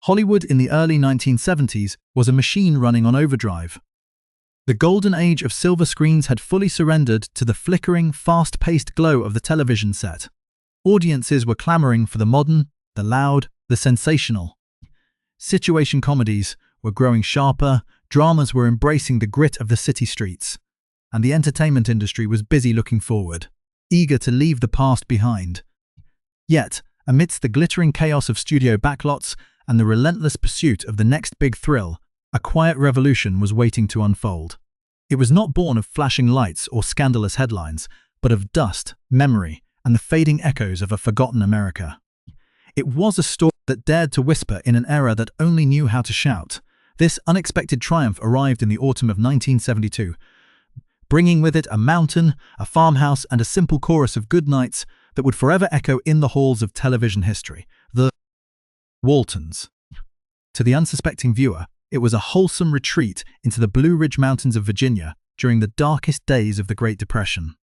Hollywood in the early 1970s was a machine running on overdrive. The golden age of silver screens had fully surrendered to the flickering, fast-paced glow of the television set. Audiences were clamoring for the modern, the loud, the sensational. Situation comedies were growing sharper, dramas were embracing the grit of the city streets, and the entertainment industry was busy looking forward, eager to leave the past behind. Yet, amidst the glittering chaos of studio backlots and the relentless pursuit of the next big thrill, a quiet revolution was waiting to unfold. It was not born of flashing lights or scandalous headlines, but of dust, memory, and the fading echoes of a forgotten America. It was a story that dared to whisper in an era that only knew how to shout. This unexpected triumph arrived in the autumn of 1972, bringing with it a mountain, a farmhouse, and a simple chorus of good nights that would forever echo in the halls of television history. The Waltons. To the unsuspecting viewer, it was a wholesome retreat into the Blue Ridge Mountains of Virginia during the darkest days of the Great Depression.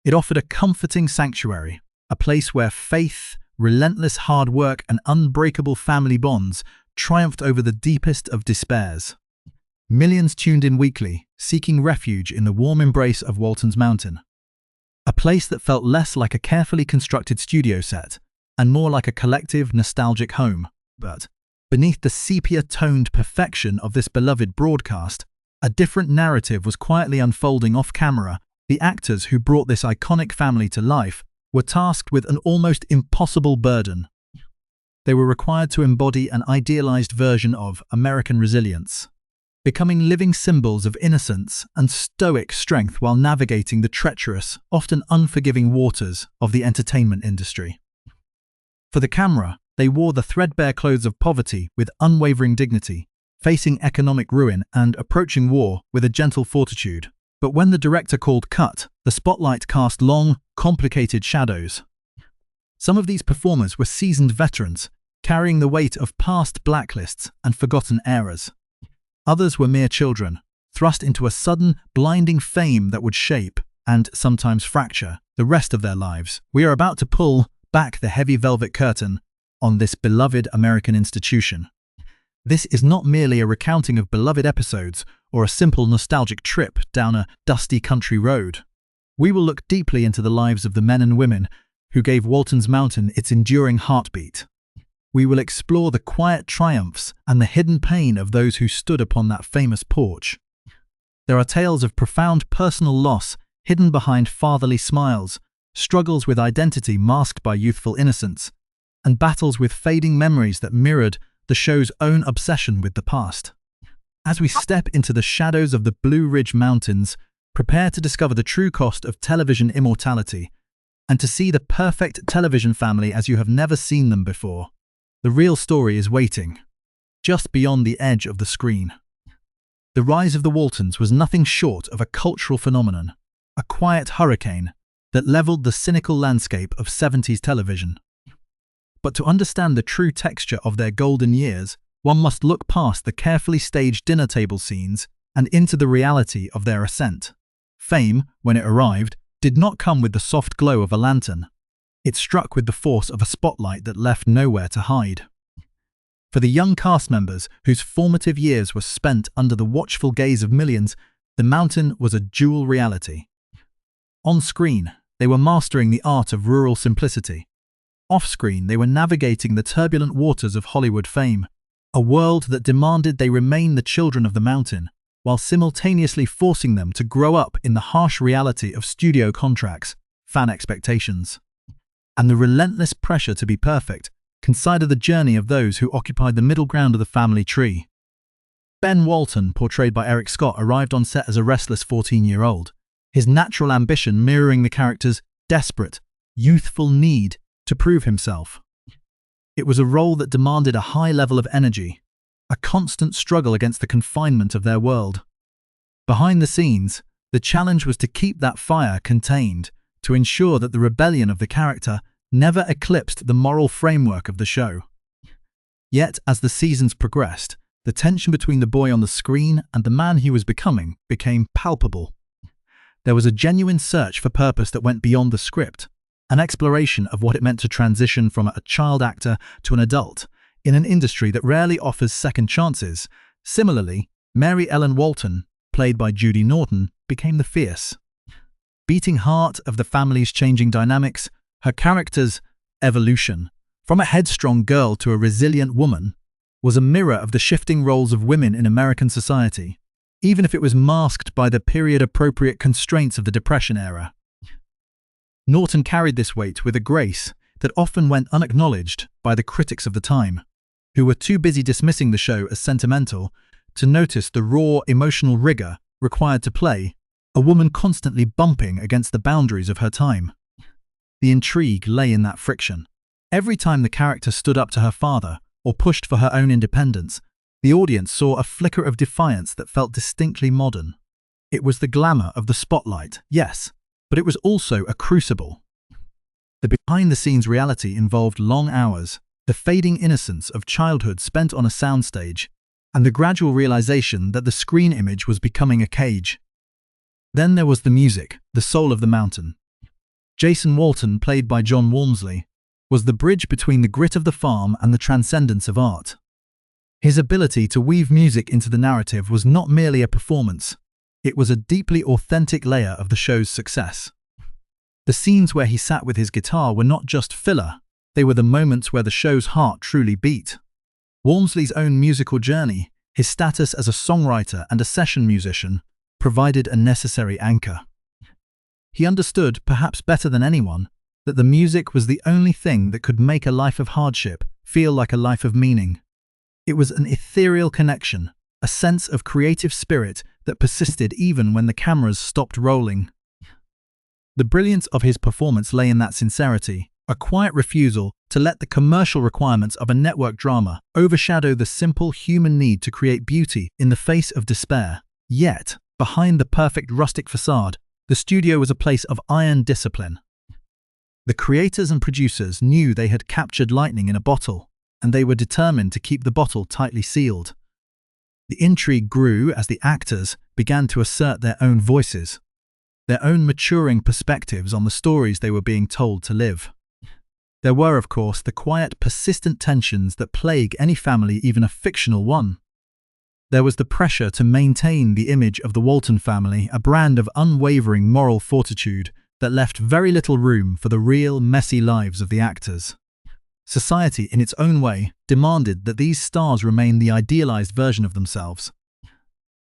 It offered a comforting sanctuary, a place where faith, relentless hard work, and unbreakable family bonds triumphed over the deepest of despairs. Millions tuned in weekly, seeking refuge in the warm embrace of Walton's Mountain. A place that felt less like a carefully constructed studio set and more like a collective, nostalgic home. But beneath the sepia-toned perfection of this beloved broadcast, a different narrative was quietly unfolding off-camera. The actors who brought this iconic family to life were tasked with an almost impossible burden. They were required to embody an idealized version of American resilience, becoming living symbols of innocence and stoic strength while navigating the treacherous, often unforgiving waters of the entertainment industry. For the camera, they wore the threadbare clothes of poverty with unwavering dignity, facing economic ruin and approaching war with a gentle fortitude. But when the director called cut, the spotlight cast long, complicated shadows. Some of these performers were seasoned veterans, carrying the weight of past blacklists and forgotten eras. Others were mere children, thrust into a sudden, blinding fame that would shape, and sometimes fracture, the rest of their lives. We are about to pull back the heavy velvet curtain on this beloved American institution. This is not merely a recounting of beloved episodes or a simple nostalgic trip down a dusty country road. We will look deeply into the lives of the men and women who gave Walton's Mountain its enduring heartbeat. We will explore the quiet triumphs and the hidden pain of those who stood upon that famous porch. There are tales of profound personal loss hidden behind fatherly smiles, struggles with identity masked by youthful innocence, and battles with fading memories that mirrored the show's own obsession with the past. As we step into the shadows of the Blue Ridge Mountains, prepare to discover the true cost of television immortality and to see the perfect television family as you have never seen them before. The real story is waiting, just beyond the edge of the screen. The rise of the Waltons was nothing short of a cultural phenomenon, a quiet hurricane that leveled the cynical landscape of 70s television. But to understand the true texture of their golden years, one must look past the carefully staged dinner table scenes and into the reality of their ascent. Fame, when it arrived, did not come with the soft glow of a lantern. It struck with the force of a spotlight that left nowhere to hide. For the young cast members whose formative years were spent under the watchful gaze of millions, the Mountain was a dual reality. On screen, they were mastering the art of rural simplicity. Off-screen, they were navigating the turbulent waters of Hollywood fame, a world that demanded they remain the children of the Mountain, while simultaneously forcing them to grow up in the harsh reality of studio contracts, fan expectations, and the relentless pressure to be perfect. Consider the journey of those who occupied the middle ground of the family tree. Ben Walton, portrayed by Eric Scott, arrived on set as a restless 14-year-old, his natural ambition mirroring the character's desperate, youthful need to prove himself. It was a role that demanded a high level of energy, a constant struggle against the confinement of their world. Behind the scenes, the challenge was to keep that fire contained, to ensure that the rebellion of the character never eclipsed the moral framework of the show. Yet, as the seasons progressed, the tension between the boy on the screen and the man he was becoming became palpable. There was a genuine search for purpose that went beyond the script, an exploration of what it meant to transition from a child actor to an adult, in an industry that rarely offers second chances. Similarly, Mary Ellen Walton, played by Judy Norton, became the fierce, beating heart of the family's changing dynamics. Her character's evolution, from a headstrong girl to a resilient woman, was a mirror of the shifting roles of women in American society, even if it was masked by the period-appropriate constraints of the Depression era. Norton carried this weight with a grace that often went unacknowledged by the critics of the time, who were too busy dismissing the show as sentimental to notice the raw emotional rigor required to play a woman constantly bumping against the boundaries of her time. The intrigue lay in that friction. Every time the character stood up to her father or pushed for her own independence, the audience saw a flicker of defiance that felt distinctly modern. It was the glamour of the spotlight, yes, but it was also a crucible. The behind-the-scenes reality involved long hours, the fading innocence of childhood spent on a soundstage, and the gradual realization that the screen image was becoming a cage. Then there was the music, the soul of the mountain. Jason Walton, played by John Walmsley, was the bridge between the grit of the farm and the transcendence of art. His ability to weave music into the narrative was not merely a performance, it was a deeply authentic layer of the show's success. The scenes where he sat with his guitar were not just filler, they were the moments where the show's heart truly beat. Walmsley's own musical journey, his status as a songwriter and a session musician, provided a necessary anchor. He understood, perhaps better than anyone, that the music was the only thing that could make a life of hardship feel like a life of meaning. It was an ethereal connection, a sense of creative spirit that persisted even when the cameras stopped rolling. The brilliance of his performance lay in that sincerity, a quiet refusal to let the commercial requirements of a network drama overshadow the simple human need to create beauty in the face of despair. Yet, behind the perfect rustic facade, the studio was a place of iron discipline. The creators and producers knew they had captured lightning in a bottle, and they were determined to keep the bottle tightly sealed. The intrigue grew as the actors began to assert their own voices, their own maturing perspectives on the stories they were being told to live. There were, of course, the quiet, persistent tensions that plague any family, even a fictional one. There was the pressure to maintain the image of the Walton family, a brand of unwavering moral fortitude that left very little room for the real, messy lives of the actors. Society, in its own way, demanded that these stars remain the idealized version of themselves.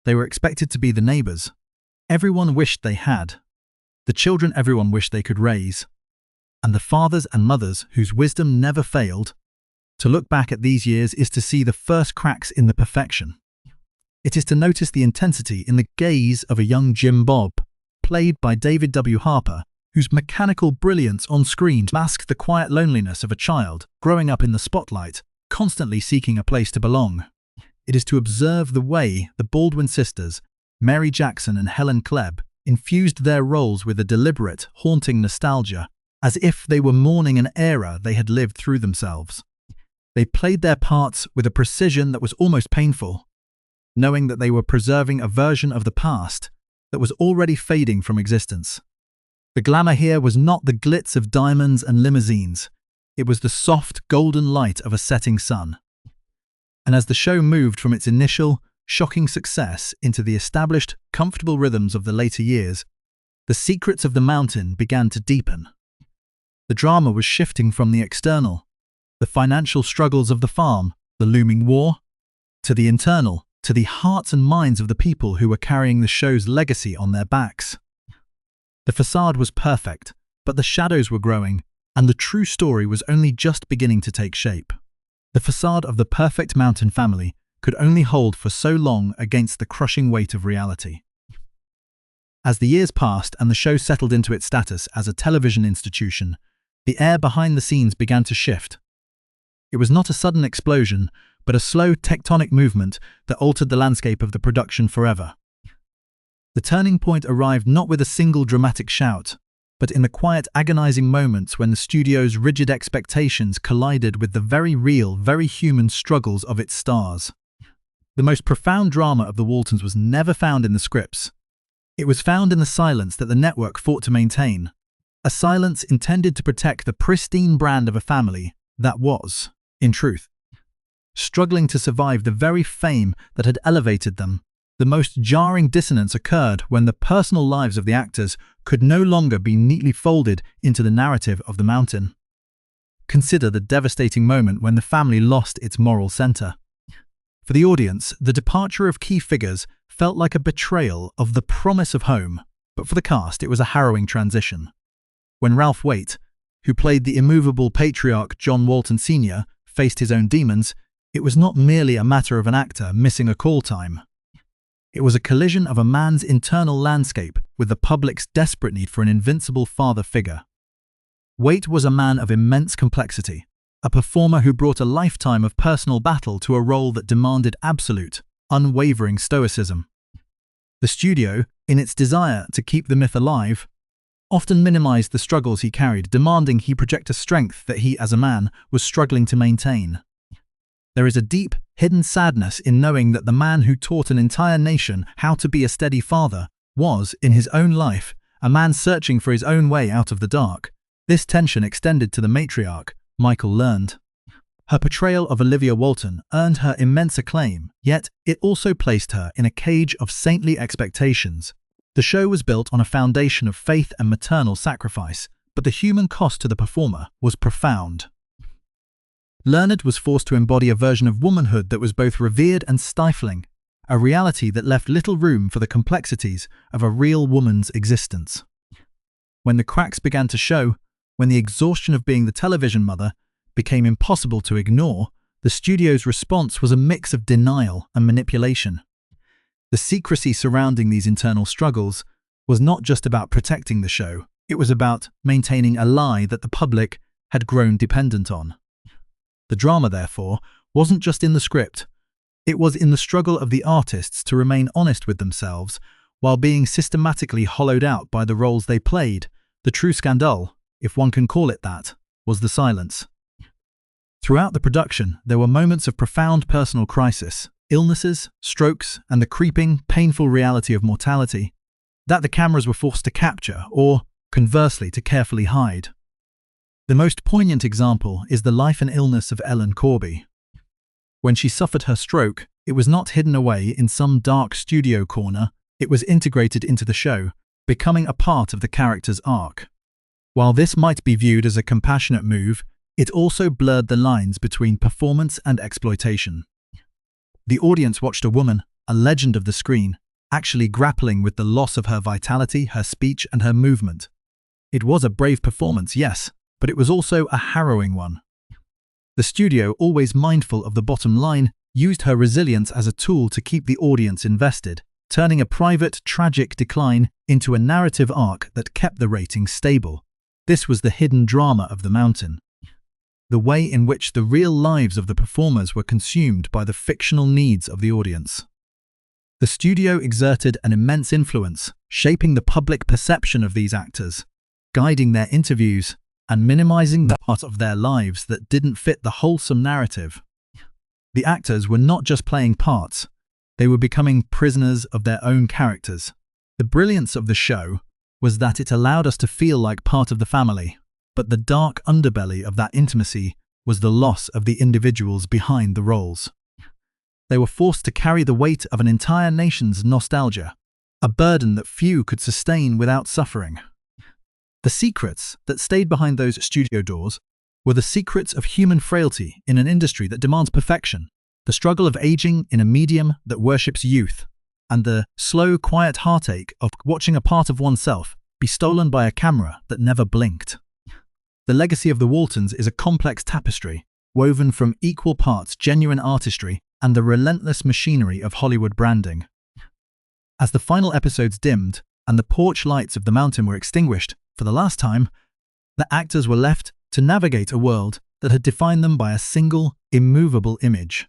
They were expected to be the neighbors everyone wished they had, the children everyone wished they could raise, and the fathers and mothers whose wisdom never failed. To look back at these years is to see the first cracks in the perfection. It is to notice the intensity in the gaze of a young Jim Bob, played by David W. Harper, whose mechanical brilliance on screen masked the quiet loneliness of a child growing up in the spotlight, constantly seeking a place to belong. It is to observe the way the Baldwin sisters, Mary Jackson and Helen Klebb, infused their roles with a deliberate, haunting nostalgia, as if they were mourning an era they had lived through themselves. They played their parts with a precision that was almost painful, knowing that they were preserving a version of the past that was already fading from existence. The glamour here was not the glitz of diamonds and limousines. It was the soft, golden light of a setting sun. And as the show moved from its initial, shocking success into the established, comfortable rhythms of the later years, the secrets of the mountain began to deepen. The drama was shifting from the external, the financial struggles of the farm, the looming war, to the internal, to the hearts and minds of the people who were carrying the show's legacy on their backs. The facade was perfect, but the shadows were growing, and the true story was only just beginning to take shape. The facade of the perfect mountain family could only hold for so long against the crushing weight of reality. As the years passed and the show settled into its status as a television institution, the air behind the scenes began to shift. It was not a sudden explosion, but a slow tectonic movement that altered the landscape of the production forever. The turning point arrived not with a single dramatic shout, but in the quiet, agonizing moments when the studio's rigid expectations collided with the very real, very human struggles of its stars. The most profound drama of the Waltons was never found in the scripts. It was found in the silence that the network fought to maintain, a silence intended to protect the pristine brand of a family that was, in truth, struggling to survive the very fame that had elevated them. The most jarring dissonance occurred when the personal lives of the actors could no longer be neatly folded into the narrative of the mountain. Consider the devastating moment when the family lost its moral center. For the audience, the departure of key figures felt like a betrayal of the promise of home, but for the cast, it was a harrowing transition. When Ralph Waite, who played the immovable patriarch John Walton Sr., faced his own demons, it was not merely a matter of an actor missing a call time. It was a collision of a man's internal landscape with the public's desperate need for an invincible father figure. Waite was a man of immense complexity, a performer who brought a lifetime of personal battle to a role that demanded absolute, unwavering stoicism. The studio, in its desire to keep the myth alive, often minimized the struggles he carried, demanding he project a strength that he, as a man, was struggling to maintain. There is a deep, hidden sadness in knowing that the man who taught an entire nation how to be a steady father was, in his own life, a man searching for his own way out of the dark. This tension extended to the matriarch, Michael learned. Her portrayal of Olivia Walton earned her immense acclaim, yet it also placed her in a cage of saintly expectations. The show was built on a foundation of faith and maternal sacrifice, but the human cost to the performer was profound. Leonard was forced to embody a version of womanhood that was both revered and stifling, a reality that left little room for the complexities of a real woman's existence. When the cracks began to show, when the exhaustion of being the television mother became impossible to ignore, the studio's response was a mix of denial and manipulation. The secrecy surrounding these internal struggles was not just about protecting the show, it was about maintaining a lie that the public had grown dependent on. The drama, therefore, wasn't just in the script. It was in the struggle of the artists to remain honest with themselves while being systematically hollowed out by the roles they played. The true scandal, if one can call it that, was the silence. Throughout the production, there were moments of profound personal crisis, illnesses, strokes, and the creeping, painful reality of mortality that the cameras were forced to capture or, conversely, to carefully hide. The most poignant example is the life and illness of Ellen Corby. When she suffered her stroke, it was not hidden away in some dark studio corner, it was integrated into the show, becoming a part of the character's arc. While this might be viewed as a compassionate move, it also blurred the lines between performance and exploitation. The audience watched a woman, a legend of the screen, actually grappling with the loss of her vitality, her speech, and her movement. It was a brave performance, yes, but it was also a harrowing one. The studio, always mindful of the bottom line, used her resilience as a tool to keep the audience invested, turning a private, tragic decline into a narrative arc that kept the ratings stable. This was the hidden drama of The Mountain. The way in which the real lives of the performers were consumed by the fictional needs of the audience. The studio exerted an immense influence, shaping the public perception of these actors, guiding their interviews, and minimizing the part of their lives that didn't fit the wholesome narrative. The actors were not just playing parts, they were becoming prisoners of their own characters. The brilliance of the show was that it allowed us to feel like part of the family, but the dark underbelly of that intimacy was the loss of the individuals behind the roles. They were forced to carry the weight of an entire nation's nostalgia, a burden that few could sustain without suffering. The secrets that stayed behind those studio doors were the secrets of human frailty in an industry that demands perfection, the struggle of aging in a medium that worships youth, and the slow, quiet heartache of watching a part of oneself be stolen by a camera that never blinked. The legacy of the Waltons is a complex tapestry, woven from equal parts genuine artistry and the relentless machinery of Hollywood branding. As the final episodes dimmed and the porch lights of The Mountain were extinguished for the last time, the actors were left to navigate a world that had defined them by a single, immovable image.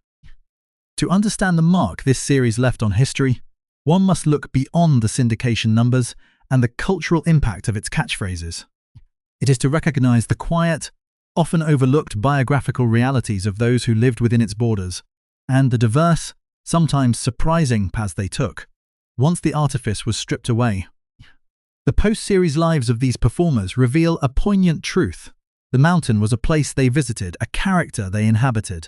To understand the mark this series left on history, one must look beyond the syndication numbers and the cultural impact of its catchphrases. It is to recognize the quiet, often overlooked biographical realities of those who lived within its borders, and the diverse, sometimes surprising paths they took, once the artifice was stripped away. The post-series lives of these performers reveal a poignant truth. The Mountain was a place they visited, a character they inhabited.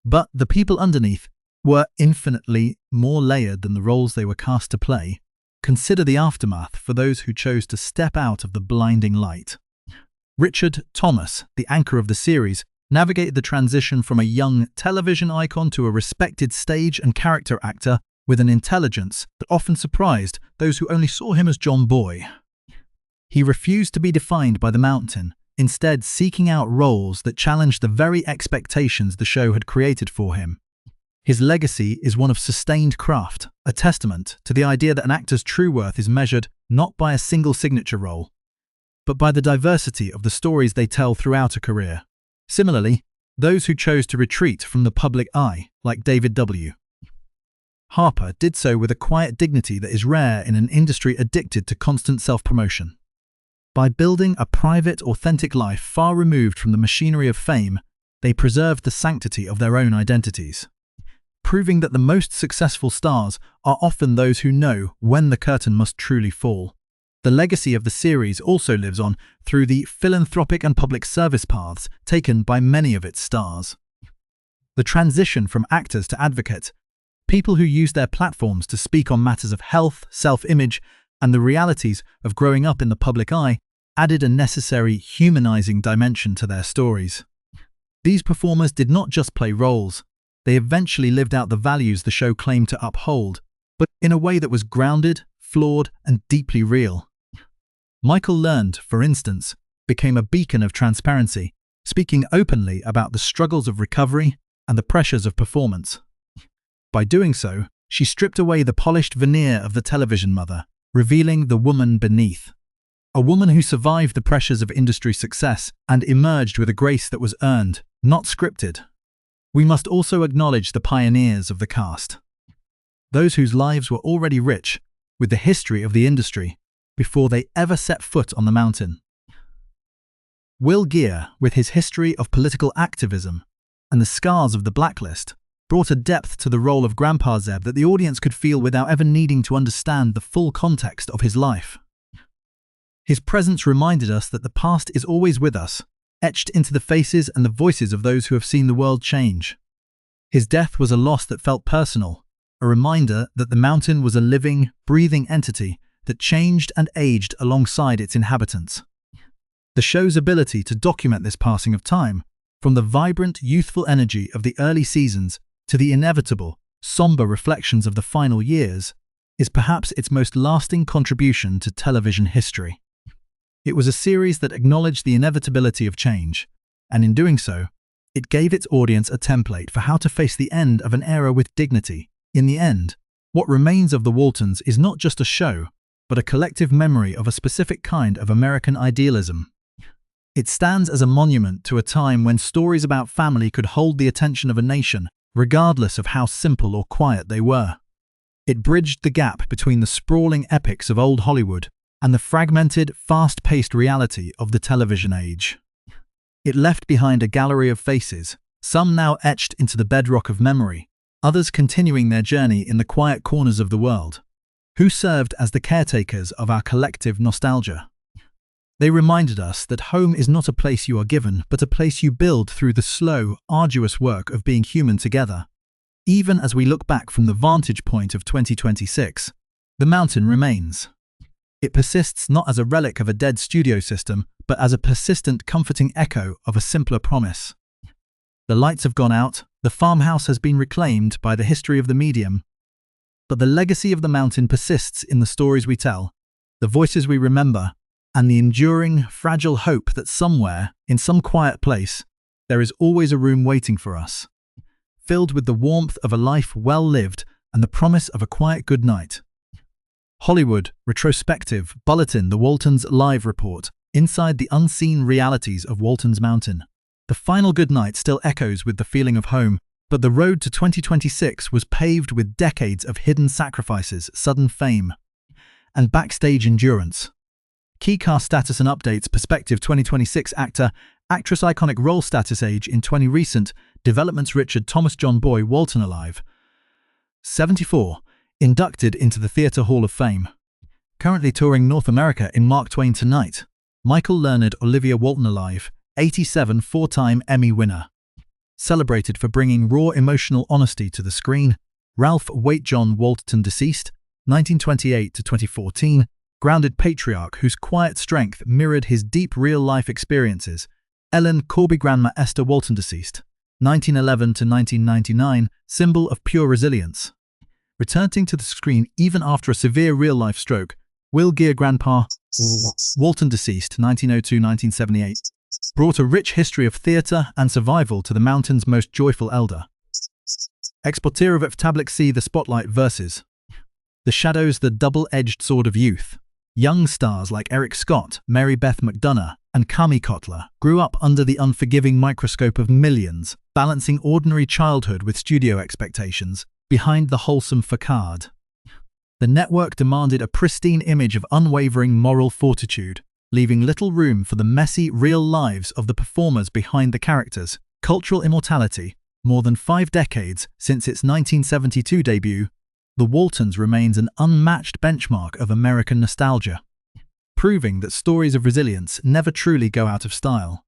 But the people underneath were infinitely more layered than the roles they were cast to play. Consider the aftermath for those who chose to step out of the blinding light. Richard Thomas, the anchor of the series, navigated the transition from a young television icon to a respected stage and character actor with an intelligence that often surprised those who only saw him as John Boy. He refused to be defined by the mountain, instead seeking out roles that challenged the very expectations the show had created for him. His legacy is one of sustained craft, a testament to the idea that an actor's true worth is measured not by a single signature role, but by the diversity of the stories they tell throughout a career. Similarly, those who chose to retreat from the public eye, like David W. Harper, did so with a quiet dignity that is rare in an industry addicted to constant self-promotion. By building a private, authentic life far removed from the machinery of fame, they preserved the sanctity of their own identities, proving that the most successful stars are often those who know when the curtain must truly fall. The legacy of the series also lives on through the philanthropic and public service paths taken by many of its stars. The transition from actors to advocates, people who use their platforms to speak on matters of health, self-image, and the realities of growing up in the public eye, added a necessary humanizing dimension to their stories. These performers did not just play roles, they eventually lived out the values the show claimed to uphold, but in a way that was grounded, flawed, and deeply real. Michael Learned, for instance, became a beacon of transparency, speaking openly about the struggles of recovery and the pressures of performance. By doing so, she stripped away the polished veneer of the television mother, revealing the woman beneath. A woman who survived the pressures of industry success and emerged with a grace that was earned, not scripted. We must also acknowledge the pioneers of the cast. Those whose lives were already rich with the history of the industry before they ever set foot on the mountain. Will Geer, with his history of political activism and the scars of the blacklist, brought a depth to the role of Grandpa Zeb that the audience could feel without ever needing to understand the full context of his life. His presence reminded us that the past is always with us, etched into the faces and the voices of those who have seen the world change. His death was a loss that felt personal, a reminder that the mountain was a living, breathing entity that changed and aged alongside its inhabitants. The show's ability to document this passing of time, from the vibrant, youthful energy of the early seasons to the inevitable, somber reflections of the final years, is perhaps its most lasting contribution to television history. It was a series that acknowledged the inevitability of change, and in doing so, it gave its audience a template for how to face the end of an era with dignity. In the end, what remains of the Waltons is not just a show, but a collective memory of a specific kind of American idealism. It stands as a monument to a time when stories about family could hold the attention of a nation, regardless of how simple or quiet they were. It bridged the gap between the sprawling epics of old Hollywood and the fragmented, fast-paced reality of the television age. It left behind a gallery of faces, some now etched into the bedrock of memory, others continuing their journey in the quiet corners of the world, who served as the caretakers of our collective nostalgia. They reminded us that home is not a place you are given, but a place you build through the slow, arduous work of being human together. Even as we look back from the vantage point of 2026, the mountain remains. It persists not as a relic of a dead studio system, but as a persistent, comforting echo of a simpler promise. The lights have gone out, the farmhouse has been reclaimed by the history of the medium, but the legacy of the mountain persists in the stories we tell, the voices we remember, and the enduring, fragile hope that somewhere, in some quiet place, there is always a room waiting for us, filled with the warmth of a life well lived and the promise of a quiet good night. Hollywood, Retrospective, Bulletin, The Waltons Live Report, Inside the Unseen Realities of Walton's Mountain. The final goodnight still echoes with the feeling of home, but the road to 2026 was paved with decades of hidden sacrifices, sudden fame, and backstage endurance. Key cast status and updates. Perspective. 2026 actor, actress iconic role status. Age in 20 recent developments. Richard Thomas John Boy Walton alive. 74. Inducted into the Theatre Hall of Fame. Currently touring North America in Mark Twain Tonight. Michael Learned Olivia Walton alive. 87. Four-time Emmy winner. celebrated for bringing raw emotional honesty to the screen. Ralph Waite-John Walton, deceased, 1928 to 2014, grounded patriarch whose quiet strength mirrored his deep real-life experiences. Ellen Corby Grandma Esther Walton, deceased, 1911 to 1999, symbol of pure resilience. Returning to the screen even after a severe real-life stroke. Will Geer Grandpa Walton, deceased, 1902-1978, brought a rich history of theatre and survival to the mountain's most joyful elder. Exporter of Tablik C. The Spotlight versus The Shadows, the double-edged sword of youth. Young stars like Eric Scott, Mary Beth McDonough, and Kami Kotler grew up under the unforgiving microscope of millions, balancing ordinary childhood with studio expectations behind the wholesome facade. The network demanded a pristine image of unwavering moral fortitude, leaving little room for the messy, real lives of the performers behind the characters. Cultural immortality. More than 5 decades since its 1972 debut, The Waltons remains an unmatched benchmark of American nostalgia, proving that stories of resilience never truly go out of style.